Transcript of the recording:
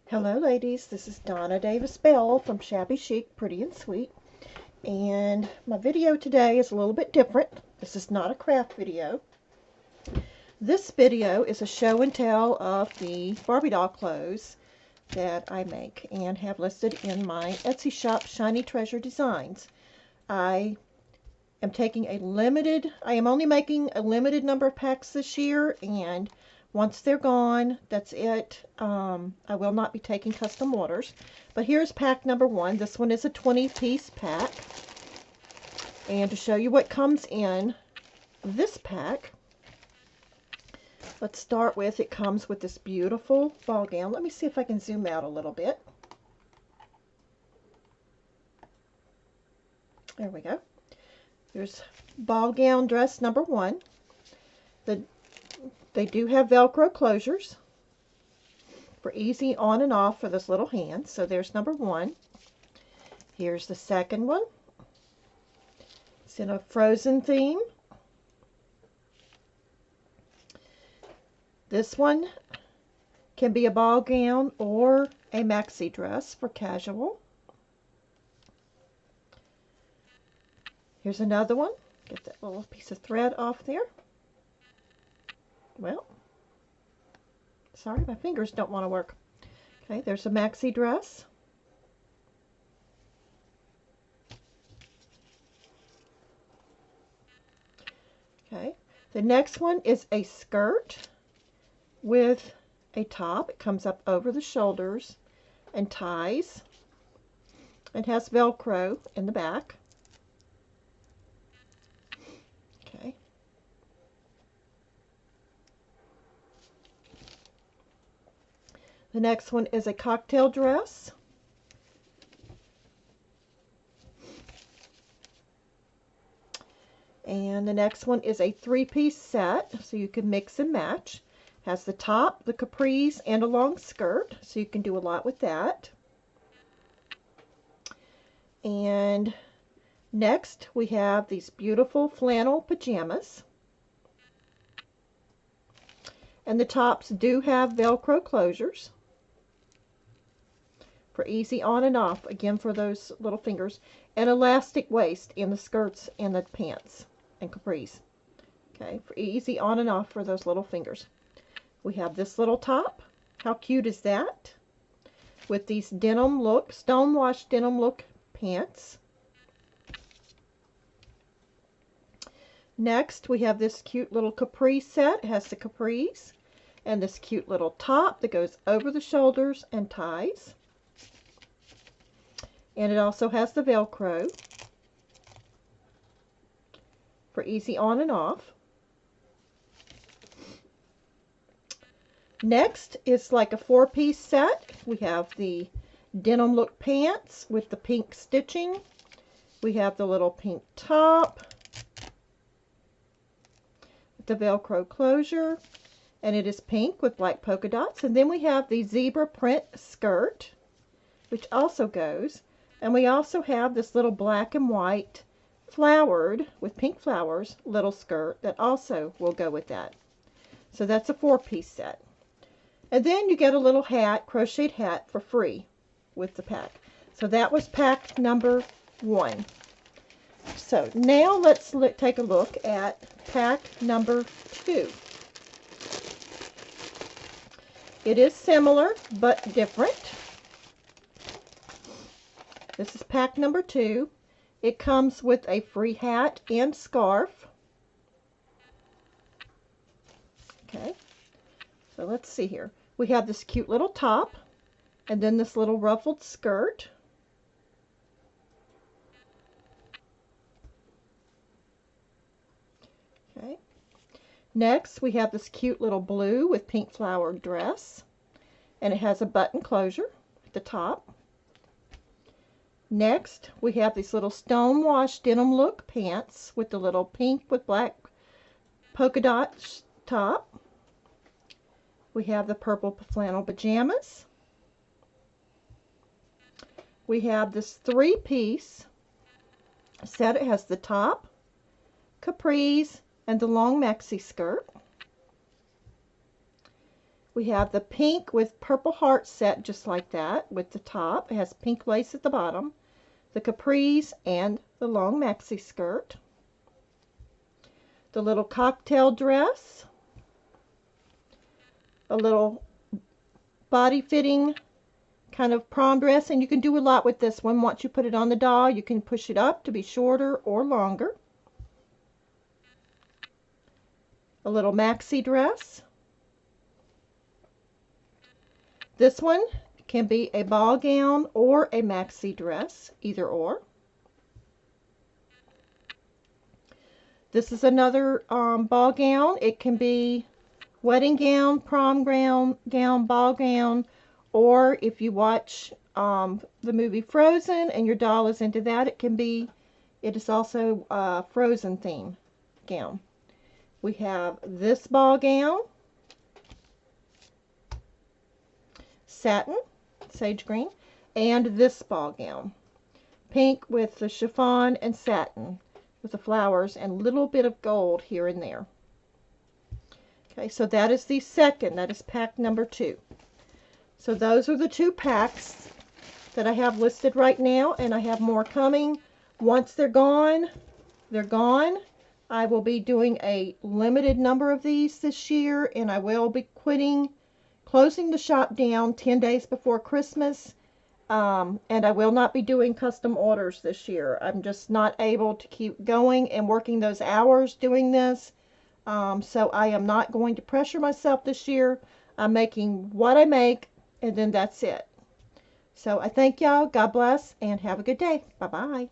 Hello ladies, this is Donna Bell from Shabby Chic, Pretty and Sweet, and my video today is a little bit different. This is not a craft video. This video is a show and tell of the Barbie doll clothes that I make and have listed in my Etsy shop, Shiny Treasure Designs. I am only making a limited number of packs this year, and once they're gone, that's it. I will not be taking custom orders. But here's pack number 1. This one is a 20-piece pack. And to show you what comes in this pack, let's start with, it comes with this beautiful ball gown. Let me see if I can zoom out a little bit. There we go. There's ball gown dress number 1. They do have Velcro closures for easy on and off for those little hands. So there's number 1. Here's the second one. It's in a Frozen theme. This one can be a ball gown or a maxi dress for casual. Here's another one. Get that little piece of thread off there. Well, sorry, my fingers don't want to work. Okay, there's a maxi dress. Okay, the next one is a skirt with a top. It comes up over the shoulders and ties and has Velcro in the back. Okay. The next one is a cocktail dress. And the next one is a 3-piece set, so you can mix and match. Has the top, the capris, and a long skirt, so you can do a lot with that. And next we have these beautiful flannel pajamas. And the tops do have Velcro closures for easy on and off, again for those little fingers, and elastic waist in the skirts and the pants and capris. Okay, for easy on and off for those little fingers. We have this little top. How cute is that? With these denim look, stonewashed denim look pants. Next, we have this cute little capri set. It has the capris and this cute little top that goes over the shoulders and ties. And it also has the Velcro for easy on and off. Next is like a 4-piece set. We have the denim look pants with the pink stitching. We have the little pink top, the Velcro closure, and it is pink with black polka dots. And then we have the zebra print skirt, which also goes. And we also have this little black and white flowered with pink flowers little skirt that also will go with that. So that's a 4-piece set. And then you get a little hat, crocheted hat, for free with the pack. So that was pack number 1. So now let's take a look at pack number 2. It is similar but different. This is pack number 2. It comes with a free hat and scarf. Okay, so let's see here. We have this cute little top and then this little ruffled skirt. Okay. Next, we have this cute little blue with pink flowered dress, and it has a button closure at the top. Next, we have these little stonewashed denim look pants with the little pink with black polka dot top. We have the purple flannel pajamas. We have this 3-piece set. It has the top, capris, and the long maxi skirt. We have the pink with purple heart set just like that with the top. It has pink lace at the bottom, the capris, and the long maxi skirt. The little cocktail dress, a little body fitting kind of prom dress, and you can do a lot with this one. Once you put it on the doll, you can push it up to be shorter or longer. A little maxi dress. This one can be a ball gown or a maxi dress, either or. This is another ball gown. It can be wedding gown, prom gown, ball gown, or if you watch the movie Frozen and your doll is into that, it is also a Frozen theme gown. We have this ball gown, satin, sage green, and this ball gown, pink with the chiffon and satin with the flowers and a little bit of gold here and there. Okay, so that is the second. That is pack number 2. So those are the 2 packs that I have listed right now, and I have more coming. Once they're gone, they're gone. I will be doing a limited number of these this year, and I will be closing the shop down 10 days before Christmas, and I will not be doing custom orders this year. I'm just not able to keep going and working those hours doing this, so I am not going to pressure myself this year. I'm making what I make, and then that's it. So I thank y'all. God bless, and have a good day. Bye-bye.